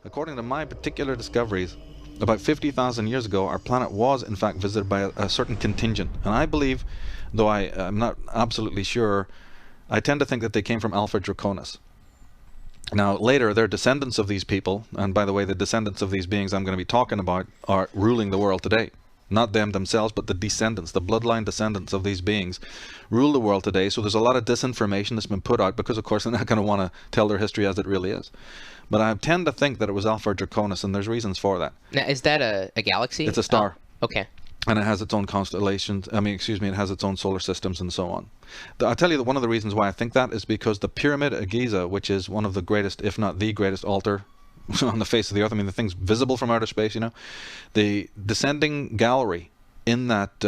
According to my particular discoveries, about 50,000 years ago, our planet was in fact visited by a certain contingent. And I believe, though I'm not absolutely sure, I tend to think that they came from Alpha Draconis. Now, later, they're descendants of these people, and by the way, the descendants of these beings I'm going to be talking about are ruling the world today. Not them themselves, but the descendants, the bloodline descendants of these beings rule the world today. So there's a lot of disinformation that's been put out because, of course, they're not going to want to tell their history as it really is. But I tend to think that it was Alpha Draconis, and there's reasons for that. Now, is that a galaxy? It's a star. Oh, okay. And it has its own constellations. It has its own solar systems and so on. I'll tell you that one of the reasons why I think that is because the Pyramid of Giza, which is one of the greatest, if not the greatest altar on the face of the earth. I mean, the thing's visible from outer space, you know. The descending gallery in that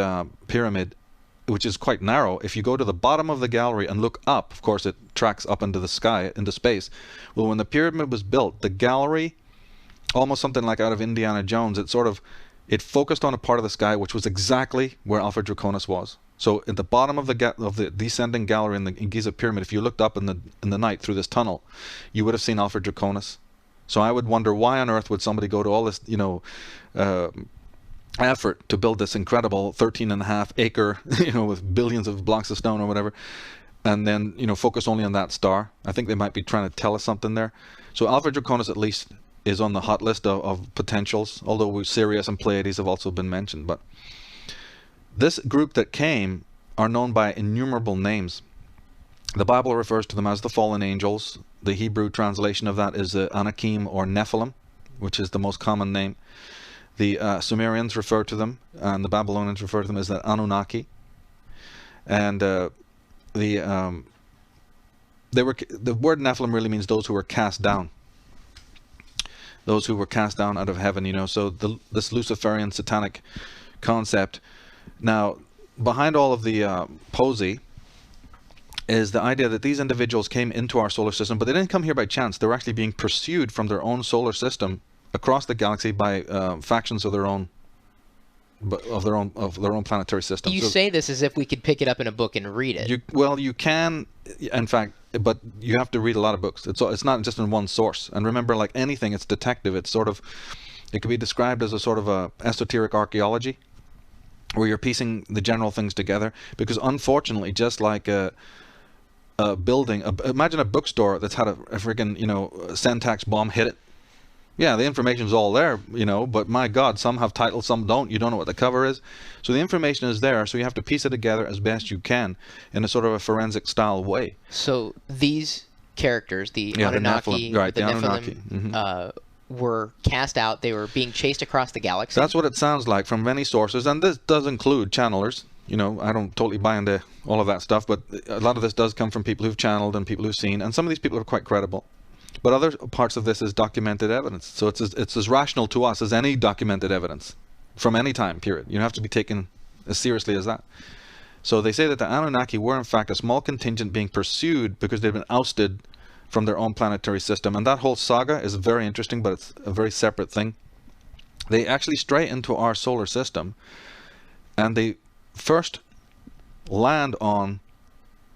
pyramid, which is quite narrow, if you go to the bottom of the gallery and look up, of course, it tracks up into the sky, into space. Well, when the pyramid was built, the gallery, almost something like out of Indiana Jones, it focused on a part of the sky which was exactly where Alpha Draconis was. So at the bottom of the descending gallery in the Giza pyramid, if you looked up in the night through this tunnel, you would have seen Alpha Draconis. So I would wonder, why on earth would somebody go to all this, effort to build this incredible 13.5 acre, with billions of blocks of stone or whatever, and then, focus only on that star? I think they might be trying to tell us something there. So Alpha Draconis at least is on the hot list of potentials, although Sirius and Pleiades have also been mentioned. But this group that came are known by innumerable names. The Bible refers to them as the fallen angels. The Hebrew translation of that is Anakim or Nephilim, which is the most common name. The Sumerians refer to them, and the Babylonians refer to them as the Anunnaki. And the word Nephilim really means those who were cast down. Those who were cast down out of heaven, so this Luciferian satanic concept. Now, behind all of the posy is the idea that these individuals came into our solar system, but they didn't come here by chance. They were actually being pursued from their own solar system across the galaxy by factions of their own planetary system. You say this as if we could pick it up in a book and read it. You can, in fact, but you have to read a lot of books. It's not just in one source. And remember, like anything, it's detective. It could be described as a sort of a esoteric archaeology, where you're piecing the general things together. Because unfortunately, just like a building, imagine a bookstore that's had a friggin' Sentex bomb hit it. Yeah, the information's all there, but my God, some have titles, some don't. You don't know what the cover is. So the information is there, so you have to piece it together as best you can in a sort of a forensic style way. So these characters, the Anunnaki, the Nephilim, were cast out. They were being chased across the galaxy. That's what it sounds like from many sources, and this does include channelers. I don't totally buy into all of that stuff, but a lot of this does come from people who've channeled and people who've seen, and some of these people are quite credible. But other parts of this is documented evidence. So it's as rational to us as any documented evidence from any time period. You have to be taken as seriously as that. So they say that the Anunnaki were in fact a small contingent being pursued because they'd been ousted from their own planetary system. And that whole saga is very interesting, but it's a very separate thing. They actually stray into our solar system, and they first land on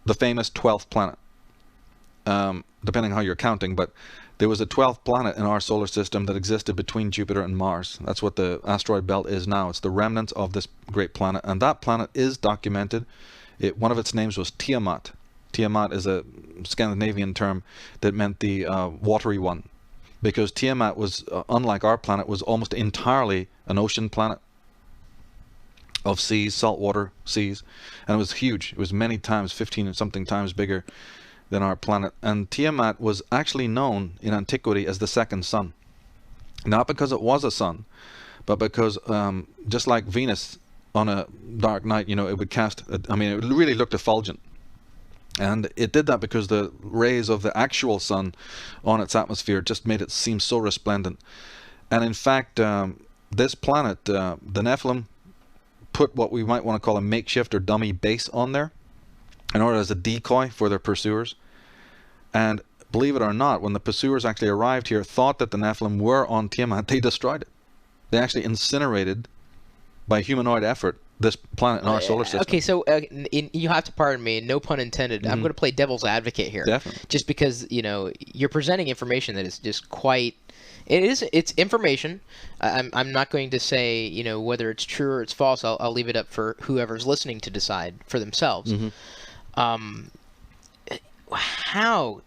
the famous 12th planet. Depending on how you're counting, but there was a 12th planet in our solar system that existed between Jupiter and Mars. That's what the asteroid belt is now. It's the remnants of this great planet, and that planet is documented. One of its names was Tiamat. Tiamat is a Scandinavian term that meant the watery one, because Tiamat was, unlike our planet, was almost entirely an ocean planet of seas, saltwater seas, and it was huge. It was many times, 15 and something times bigger than our planet. And Tiamat was actually known in antiquity as the second sun. Not because it was a sun, but because just like Venus on a dark night, it would cast, it really looked effulgent. And it did that because the rays of the actual sun on its atmosphere just made it seem so resplendent. And in fact, this planet, the Nephilim, put what we might want to call a makeshift or dummy base on there in order as a decoy for their pursuers. And believe it or not, when the pursuers actually arrived here, thought that the Nephilim were on Tiamat, they destroyed it. They actually incinerated, by humanoid effort, this planet in our solar system. Okay, so you have to pardon me, no pun intended. I'm going to play devil's advocate here. Definitely. Just because, you're presenting information that is just quite... It's information. I'm not going to say, whether it's true or it's false. I'll leave it up for whoever's listening to decide for themselves. How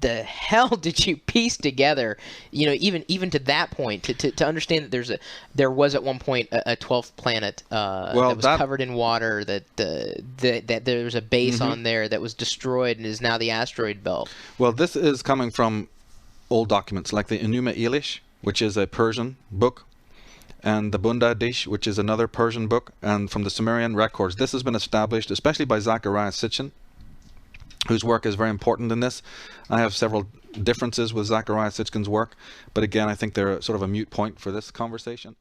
the hell did you piece together, even to that point, to understand that there was at one point a 12th planet that was covered in water, that there was a base on there that was destroyed and is now the asteroid belt? Well, this is coming from old documents like the Enuma Elish, which is a Persian book, and the Bunda Dish, which is another Persian book, and from the Sumerian records. This has been established, especially by Zachariah Sitchin, whose work is very important in this. I have several differences with Zachariah Sitchin's work, but again, I think they're sort of a moot point for this conversation.